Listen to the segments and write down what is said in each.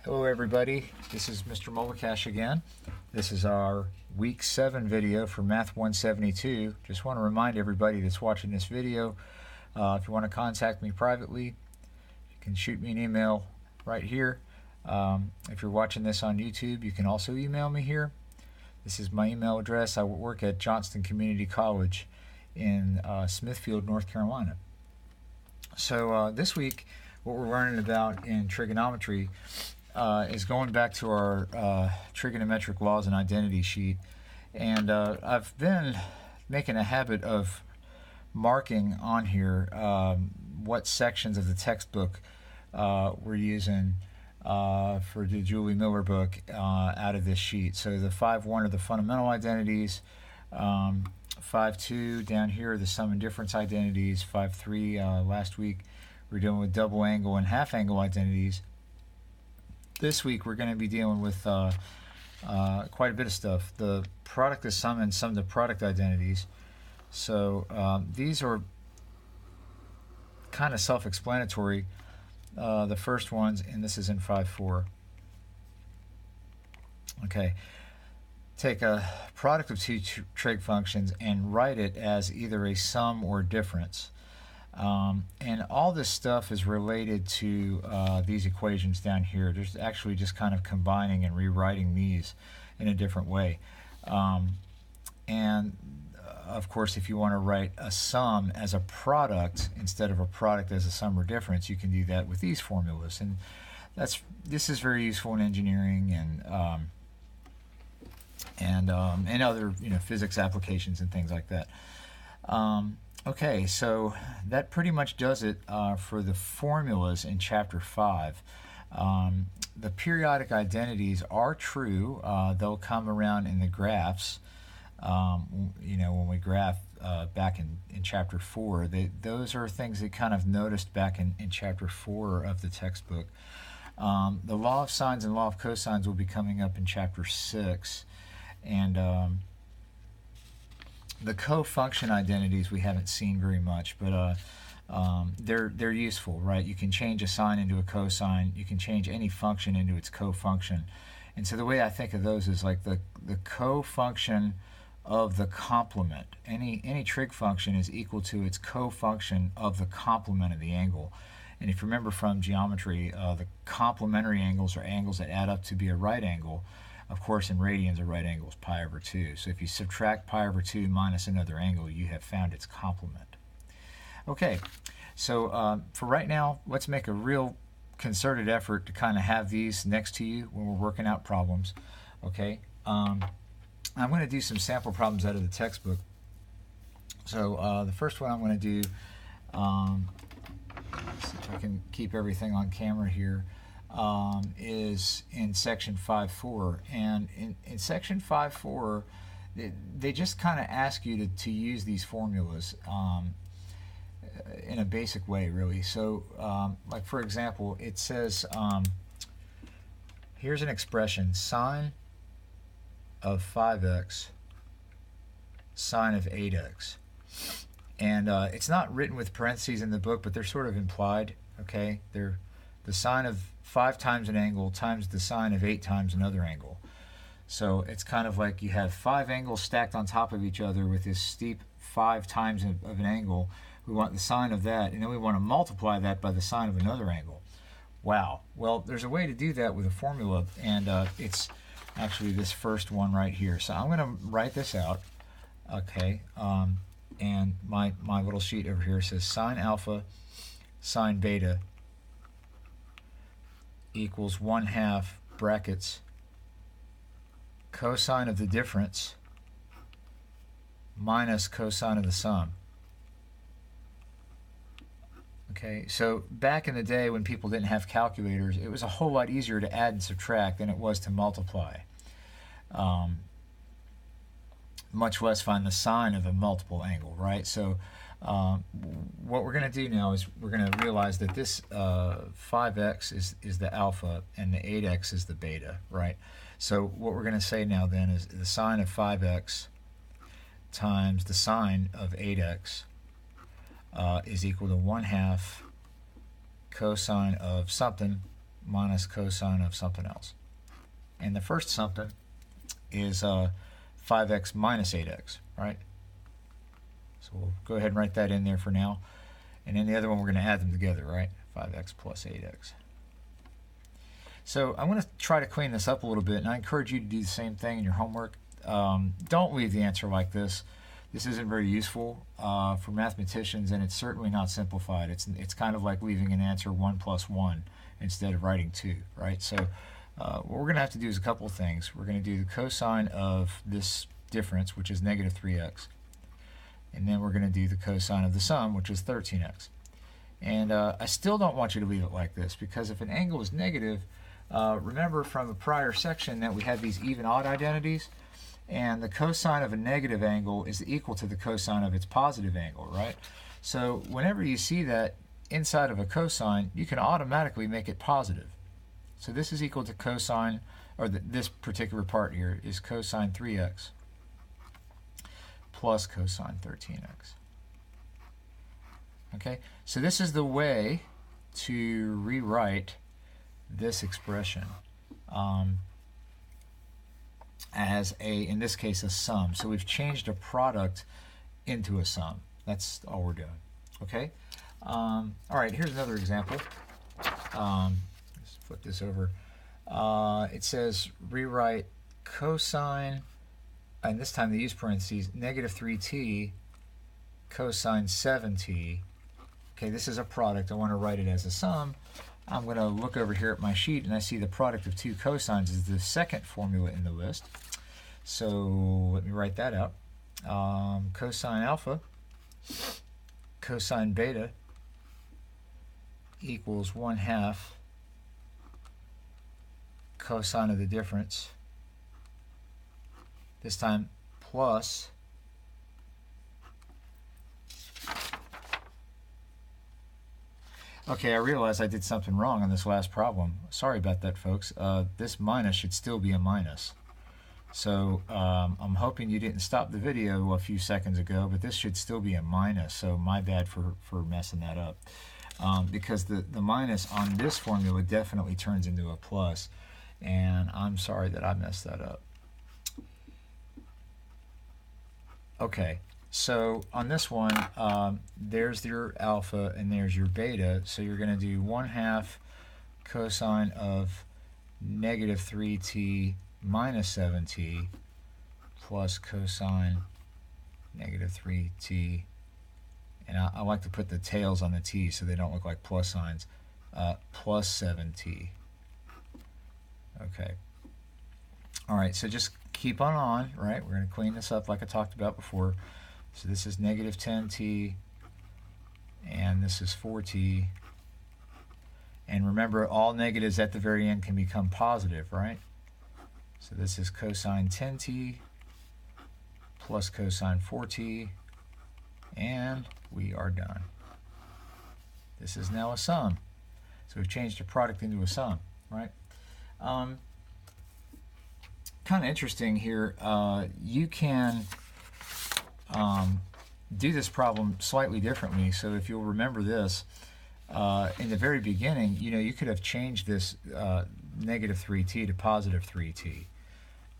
Hello everybody, this is Mr. Molikash again. This is our week 7 video for Math 172. Just want to remind everybody that's watching this video, if you want to contact me privately, you can shoot me an email right here. If you're watching this on YouTube, you can also email me here. This is my email address. I work at Johnston Community College in Smithfield, North Carolina. So this week, what we're learning about in trigonometry is going back to our trigonometric laws and identity sheet. And I've been making a habit of marking on here what sections of the textbook we're using for the Julie Miller book out of this sheet. So the 5.1 are the fundamental identities, 5.2 down here are the sum and difference identities, 5.3 last week we're dealing with double angle and half angle identities. This week we're going to be dealing with quite a bit of stuff. The product of sum and sum of the product identities. So these are kind of self-explanatory. The first ones, and this is in 5.4. Okay, take a product of two trig functions and write it as either a sum or difference. And all this stuff is related to these equations down here. There's actually just kind of combining and rewriting these in a different way. And of course, if you want to write a sum as a product instead of a product as a sum or difference, you can do that with these formulas. And this is very useful in engineering and other physics applications and things like that. Okay, so that pretty much does it for the formulas in Chapter 5. The periodic identities are true. They'll come around in the graphs. When we graph back in Chapter 4, those are things that kind of noticed back in Chapter 4 of the textbook. The law of sines and law of cosines will be coming up in Chapter 6. And the cofunction identities we haven't seen very much, but they're useful, right? You can change a sine into a cosine. You can change any function into its cofunction. And so the way I think of those is like the cofunction of the complement. Any trig function is equal to its cofunction of the complement of the angle. And if you remember from geometry, the complementary angles are angles that add up to be a right angle. Of course, in radians, a right angle is pi over 2. So if you subtract pi over 2 minus another angle, you have found its complement. Okay, so for right now, let's make a real concerted effort to kind of have these next to you when we're working out problems. Okay, I'm going to do some sample problems out of the textbook. So the first one I'm going to do, let's see if I can keep everything on camera here. Is in section 5.4, and in section 5.4 they just kind of ask you to use these formulas in a basic way, really. So like for example, it says here's an expression: sine of 5x sine of 8x, and it's not written with parentheses in the book, but they're sort of implied. Okay, they're the sine of 5 times an angle times the sine of 8 times another angle. So it's kind of like you have 5 angles stacked on top of each other with this steep 5 times of an angle. We want the sine of that, and then we want to multiply that by the sine of another angle. Wow. Well, there's a way to do that with a formula, and it's actually this first one right here. So I'm going to write this out. Okay. And my little sheet over here says sine alpha sine beta equals 1/2 brackets cosine of the difference minus cosine of the sum. Okay, so back in the day when people didn't have calculators, it was a whole lot easier to add and subtract than it was to multiply. Much less find the sine of a multiple angle, right? So what we're going to do now is we're going to realize that this 5x is the alpha and the 8x is the beta, right? So what we're going to say now then is the sine of 5x times the sine of 8x is equal to 1/2 cosine of something minus cosine of something else. And the first something is 5x minus 8x, right? So we'll go ahead and write that in there for now. And then the other one, we're going to add them together, right? 5x plus 8x. So I'm going to try to clean this up a little bit, and I encourage you to do the same thing in your homework. Don't leave the answer like this. This isn't very useful for mathematicians, and it's certainly not simplified. It's kind of like leaving an answer 1 plus 1 instead of writing 2, right? So what we're going to have to do is a couple of things. We're going to do the cosine of this difference, which is negative 3x. And then we're going to do the cosine of the sum, which is 13x. And I still don't want you to leave it like this, because if an angle is negative, remember from the prior section that we had these even-odd identities, and the cosine of a negative angle is equal to the cosine of its positive angle, right? So whenever you see that inside of a cosine, you can automatically make it positive. So this is equal to cosine, or this particular part here is cosine 3x plus cosine 13x. Okay, so this is the way to rewrite this expression as in this case, a sum. So we've changed a product into a sum. That's all we're doing. Okay. All right. Here's another example. Let's flip this over. It says rewrite cosine, and this time they use parentheses, negative 3t cosine 7t. Okay, this is a product. I want to write it as a sum. I'm going to look over here at my sheet, and I see the product of two cosines is the second formula in the list. So let me write that out. Cosine alpha, cosine beta equals 1/2 cosine of the difference, this time plus okay, I realize I did something wrong on this last problem. Sorry about that, folks. This minus should still be a minus. So I'm hoping you didn't stop the video a few seconds ago, but this should still be a minus. So my bad for messing that up. Because the minus on this formula definitely turns into a plus. And I'm sorry that I messed that up. Okay. So on this one, there's your alpha and there's your beta. So you're going to do 1/2 cosine of negative 3t minus 7t plus cosine negative 3t. And I like to put the tails on the t so they don't look like plus signs. Plus 7t. Okay. All right, so just keep on, right? We're going to clean this up like I talked about before. So this is negative 10t, and this is 4t. And remember, all negatives at the very end can become positive, right? So this is cosine 10t plus cosine 4t, and we are done. This is now a sum. So we've changed a product into a sum, right? Kind of interesting here. You can do this problem slightly differently. So if you'll remember this, in the very beginning, you could have changed this negative 3t to positive 3t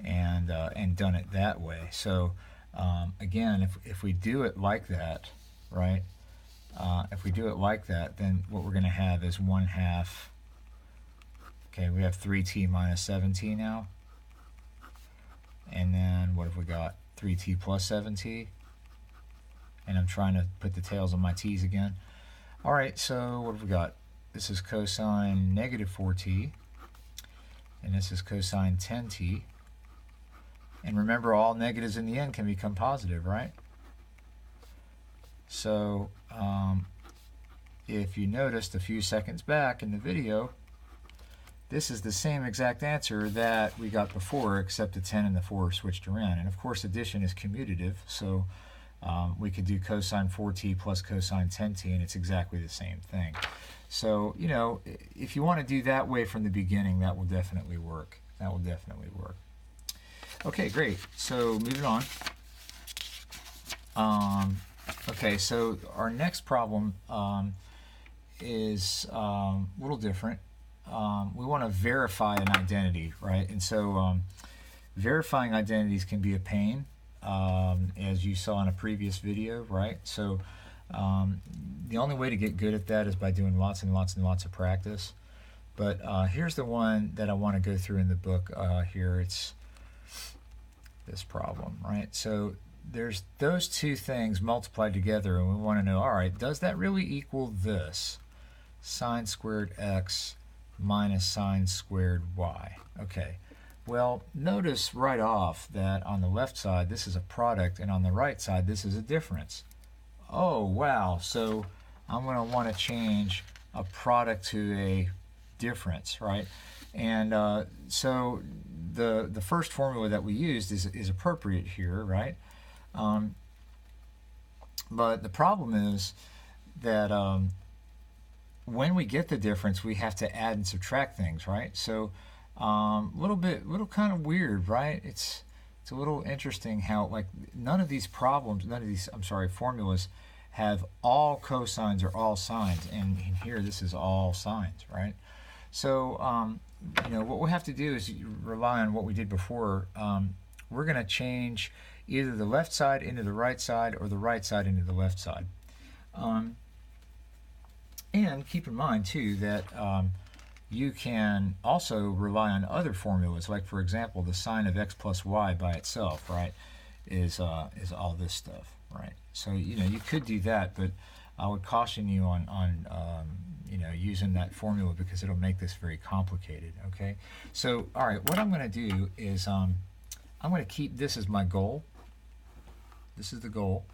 and done it that way. So again, if we do it like that, right? If we do it like that, then what we're going to have is 1/2. Okay, we have 3t minus 7t now. And then what have we got? 3t plus 7t. And I'm trying to put the tails on my t's again. All right, so what have we got? This is cosine negative 4t. And this is cosine 10t. And remember, all negatives in the end can become positive, right? So if you noticed a few seconds back in the video, this is the same exact answer that we got before, except the 10 and the 4 are switched around. And of course, addition is commutative, so we could do cosine 4t plus cosine 10t, and it's exactly the same thing. So, if you want to do that way from the beginning, that will definitely work. That will definitely work. Okay, great. So, moving on. Okay, so our next problem is a little different. to verify an identity, right? And so verifying identities can be a pain, as you saw in a previous video, right? So the only way to get good at that is by doing lots and lots and lots of practice. But here's the one that I want to go through in the book here. It's this problem, right? So there's those two things multiplied together, and we want to know, all right, does that really equal this? Sine squared x minus sine squared y. Okay, well, notice right off that on the left side, this is a product, and on the right side, this is a difference. Oh, wow, so I'm going to want to change a product to a difference, right? And so the first formula that we used is appropriate here, right? But the problem is that when we get the difference, we have to add and subtract things, right? So little kind of weird, right? It's a little interesting how, like, none of these formulas have all cosines or all sines, and here this is all sines, right? So what we have to do is rely on what we did before. We're going to change either the left side into the right side or the right side into the left side. And keep in mind too that you can also rely on other formulas, like for example the sine of x plus y by itself, right, is all this stuff, right? So you could do that, but I would caution you on using that formula, because it'll make this very complicated. Okay, so all right, what I'm going to do is I'm going to keep this as my goal. This is the goal.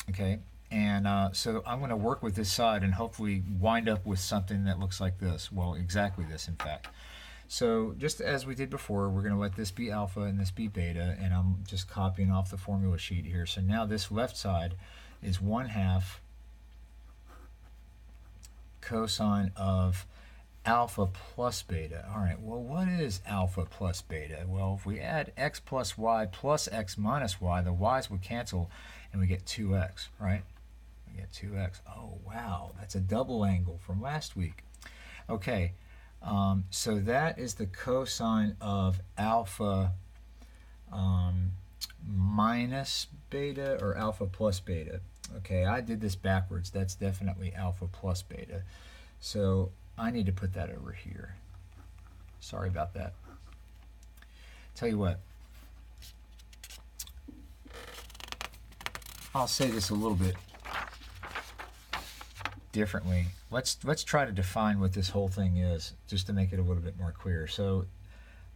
Okay, and so I'm going to work with this side and hopefully wind up with something that looks like this. Well, exactly this, in fact. So just as we did before, we're going to let this be alpha and this be beta, and I'm just copying off the formula sheet here. So now this left side is 1/2 cosine of alpha plus beta. All right, well, what is alpha plus beta? Well, if we add x plus y plus x minus y, the y's would cancel, and we get 2x, right? We get 2x. Oh, wow, that's a double angle from last week. Okay, so that is the cosine of alpha minus beta or alpha plus beta. Okay, I did this backwards. That's definitely alpha plus beta. So I need to put that over here. Sorry about that. Tell you what, I'll say this a little bit differently. Let's try to define what this whole thing is, just to make it a little bit more clear. So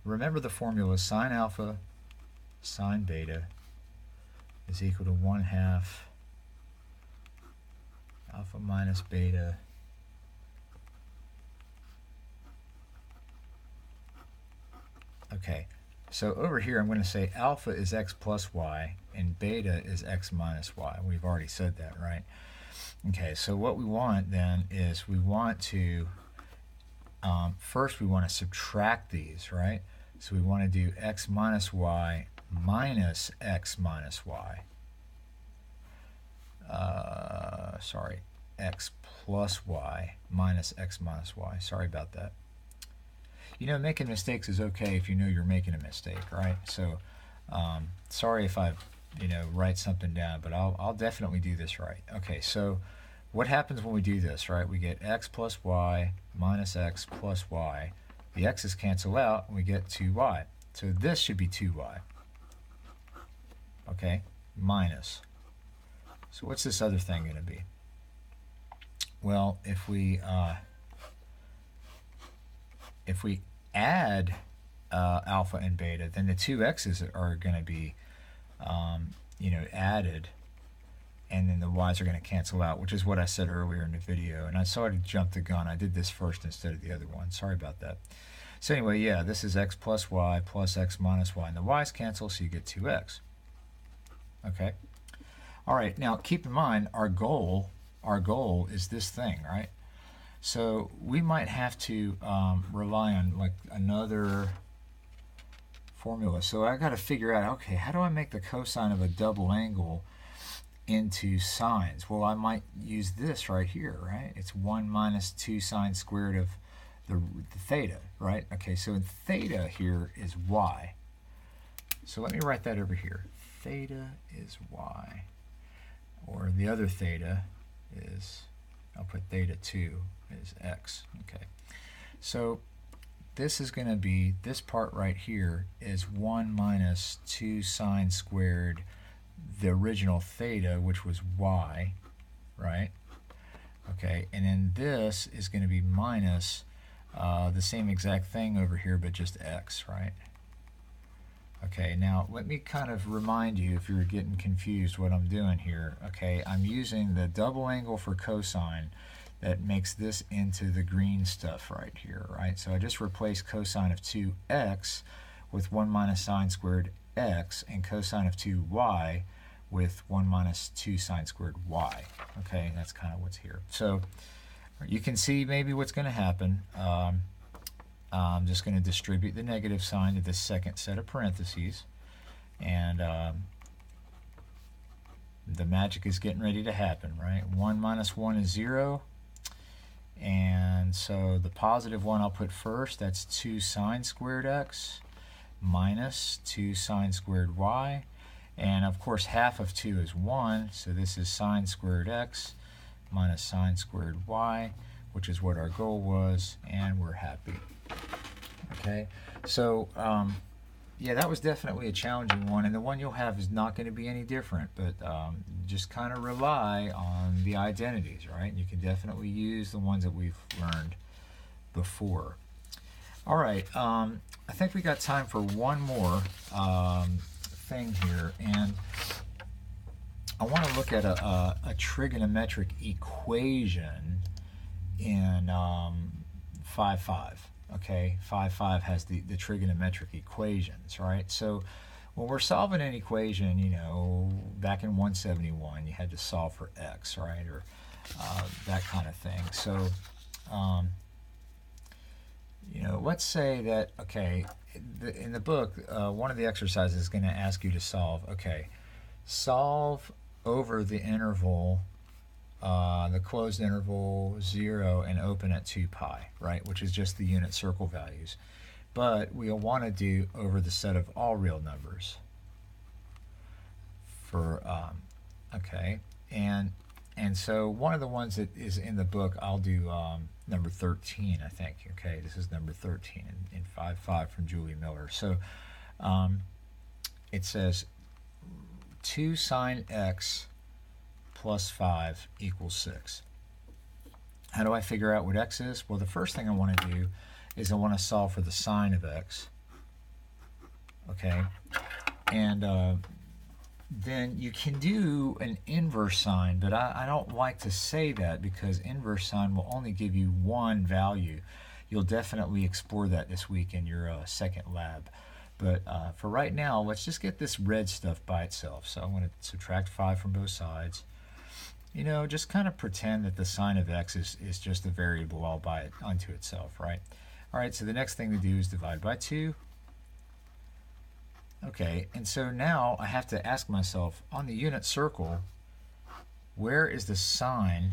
remember the formula: sine alpha sine beta is equal to 1/2 alpha minus beta Okay, so over here I'm going to say alpha is x plus y and beta is x minus y. We've already said that, right? Okay, so what we want then is we want to, first we want to subtract these, right? So we want to do x minus y minus x minus y. X plus y minus x minus y. Sorry about that. Making mistakes is okay if you know you're making a mistake, right? So sorry if I write something down, but I'll definitely do this right. Okay, so what happens when we do this, right? We get x plus y minus x plus y. The x's cancel out and we get 2y. So this should be 2y. Okay, minus. So what's this other thing going to be? Well, if we add alpha and beta, then the two x's are going to be added, and then the y's are going to cancel out, which is what I said earlier in the video. And I sort of jumped the gun. I did this first instead of the other one. Sorry about that. So anyway, yeah, this is x plus y plus x minus y, and the y's cancel, so you get 2x. Okay. All right. Now keep in mind our goal is this thing, right? So we might have to rely on like another formula. So I got to figure out, okay, how do I make the cosine of a double angle into sines. Well, I might use this right here, right? It's 1 minus 2 sine squared of the theta, right? Okay, so theta here is y. So let me write that over here. Theta is y. Or the other theta is, I'll put theta 2 is x. Okay, so this is going to be, this part right here is 1 minus 2 sine squared the original theta, which was y, right? Okay, and then this is going to be minus the same exact thing over here, but just x, right? Okay, now let me kind of remind you, if you're getting confused, what I'm doing here. Okay, I'm using the double angle for cosine that makes this into the green stuff right here, right? So I just replace cosine of 2x with 1 minus sine squared x, and cosine of 2y with 1 minus 2 sine squared y. Okay, that's kind of what's here. So you can see maybe what's going to happen. I'm just going to distribute the negative sign to this second set of parentheses, and the magic is getting ready to happen, right? 1 minus 1 is 0, and so the positive one I'll put first. That's 2 sine squared x minus 2 sine squared y, and of course half of 2 is 1, so this is sine squared x minus sine squared y, which is what our goal was, and we're happy. Okay, so yeah, that was definitely a challenging one, and the one you'll have is not going to be any different, but just kind of rely on the identities, right? You can definitely use the ones that we've learned before. All right, I think we got time for one more thing here, and I want to look at a trigonometric equation in 5.5. Okay, 5.5 has the trigonometric equations, right? So when we're solving an equation, you know, back in 171, you had to solve for x, right, or that kind of thing. So, you know, let's say that, okay, in the book, one of the exercises is going to ask you to solve, okay, solve over the interval, the closed interval 0 and open at 2 pi, right, which is just the unit circle values. But we'll want to do over the set of all real numbers for, okay, and so one of the ones that is in the book, I'll do number 13, I think. Okay, this is number 13 in 5.5 from Julie Miller. So it says 2 sine x plus 5 equals 6. How do I figure out what x is? Well, the first thing I want to do is I want to solve for the sine of x. Okay, and then you can do an inverse sine, but I don't like to say that because inverse sine will only give you one value. You'll definitely explore that this week in your second lab. But for right now, let's just get this red stuff by itself. So I'm going to subtract 5 from both sides. You know, just kind of pretend that the sine of x is just a variable all by it unto itself, right? All right, so the next thing to do is divide by 2. Okay, and so now I have to ask myself, on the unit circle, where is the sine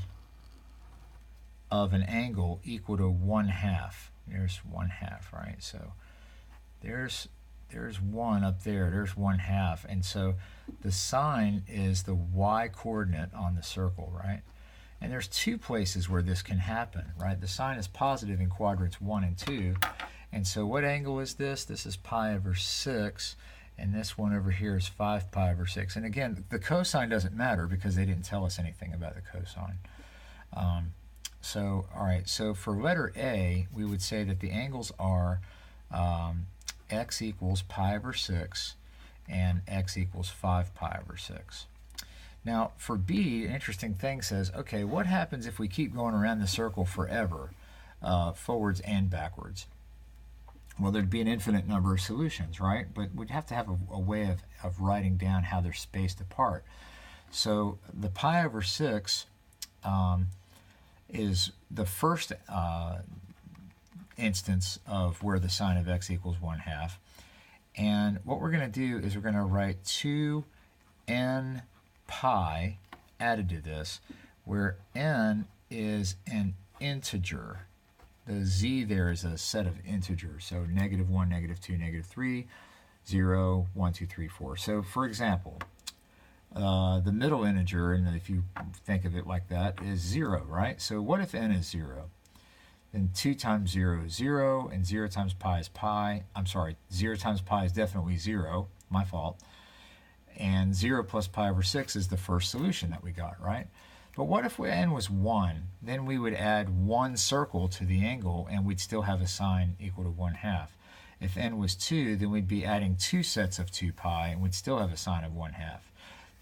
of an angle equal to 1/2? There's 1/2, right? So there's 1 up there, there's 1/2, and so the sine is the y coordinate on the circle, right? And there's 2 places where this can happen, right? The sine is positive in quadrants 1 and 2, and so what angle is this? This is pi over 6, and this one over here is 5 pi over 6. And again, the cosine doesn't matter because they didn't tell us anything about the cosine. So, all right, so for letter A, we would say that the angles are x equals pi over 6 and x equals 5 pi over 6. Now, for B, an interesting thing says, okay, what happens if we keep going around the circle forever, forwards and backwards? Well, thered be an infinite number of solutions, right? But we'd have to have a way of writing down how they're spaced apart. So the pi over 6 is the first instance of where the sine of x equals 1/2. And what we're going to do is we're going to write 2n pi added to this, where n is an integer. The z there is a set of integers, so -1, -2, -3, 0, 1, 2, 3, 4. So for example, the middle integer, and if you think of it like that, is 0, right? So what if n is 0? Then 2 times 0 is 0, and 0 times pi is pi. I'm sorry, 0 times pi is definitely 0, my fault. And 0 plus pi over 6 is the first solution that we got, right? But what if n was 1? Then we would add one circle to the angle, and we'd still have a sine equal to 1/2. If n was 2, then we'd be adding 2 sets of 2 pi, and we'd still have a sine of 1/2.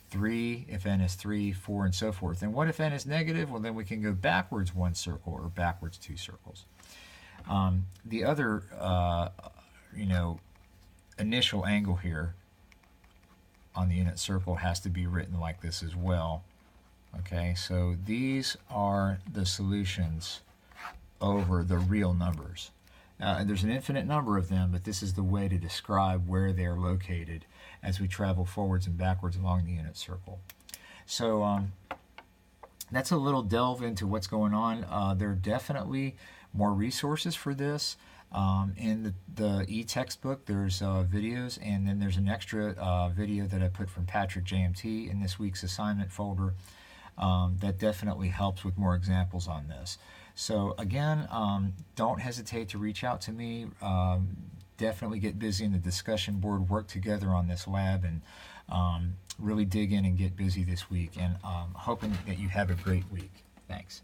3, if n is 3, 4, and so forth. And what if n is negative? Well, then we can go backwards one circle or backwards 2 circles. The other, initial angle here on the unit circle has to be written like this as well. Okay, so these are the solutions over the real numbers. There's an infinite number of them, but this is the way to describe where they're located as we travel forwards and backwards along the unit circle. So that's a little delve into what's going on. There are definitely more resources for this. In the e-textbook, there's videos, and then there's an extra video that I put from Patrick JMT in this week's assignment folder that definitely helps with more examples on this. So again, don't hesitate to reach out to me. Definitely get busy in the discussion board, work together on this lab, and really dig in and get busy this week. And hoping that you have a great week. Thanks.